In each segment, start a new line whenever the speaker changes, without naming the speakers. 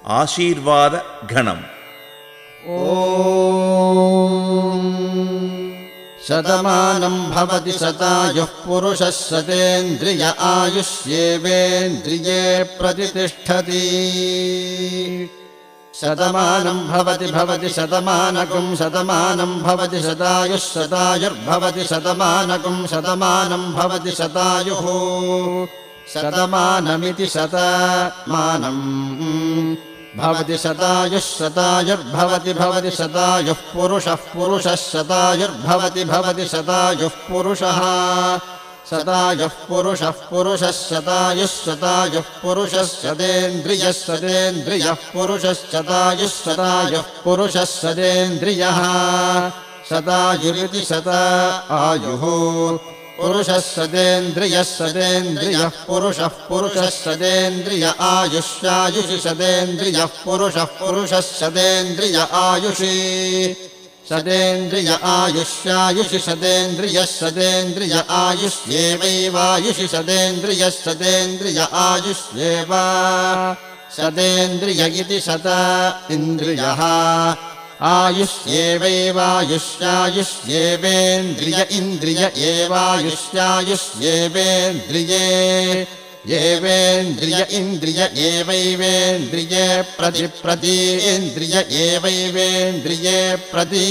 ఆశీర్వాద ఘనం.
ఓం శతమానం భవతి శతాయుః పురుషः శతేంద్రియ ఆయుష్యేవేంద్రియే ప్రతిష్ఠతి. శతమానం భవతి భవతి శతమానకం శతమానం భవతి శతాయుః శతాయుర్భవతి శతమానకం శతమానం భవతి శతాయుః శతమానమితి శతమానం భవతి శతాయుః శతాయుర్భవతి భవతి శతాయుః పురుషः పురుషः శతాయుర్భవతి భవతి శతాయుః పురుషः శతాయుః పురుషः పురుషः శతాయుః శతాయుః పురుషः శతేంద్రియः శతేంద్రియः పురుషः శతాయుః శతాయుః పురుషः శతేంద్రియः శతాయురితి శత ఆయుః పురుషः శతేంద్రియः శతేంద్రియः పురుషः పురుషः శతేంద్రియ ఆయుష్యాయుషి శతేంద్రియः పురుషः పురుషः శతేంద్రియ ఆయుషి శతేంద్రియ ఆయుష్యాయుషి శతేంద్రియः శతేంద్రియ ఆయుష్యేవైవాయుషి శతేంద్రియः శతేంద్రియ ఆయుష్యేవ శతేంద్రియ ఇతి శత ఇంద్రియः ఆయుష్యేవైవాయుష్యాయుష్యేవేంద్రియ ఇంద్రియ ఏవాయుష్యాయుష్యేవేంద్రియే ఏవేంద్రియ ఇంద్రియ ఏవైవేంద్రియే ప్రతిప్రతీంద్రియ ఏవైవేంద్రియే ప్రతి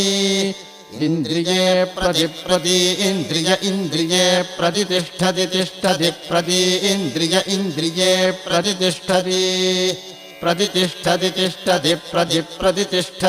ఇంద్రియే ప్రతిప్రతీంద్రియ ఇంద్రియే ప్రతిష్ఠతి తిష్టతి ప్రతీంద్రియ ఇంద్రియే ప్రతిష్ఠతి ప్రతిష్ఠతి తిష్టతి ప్రతిష్ఠతి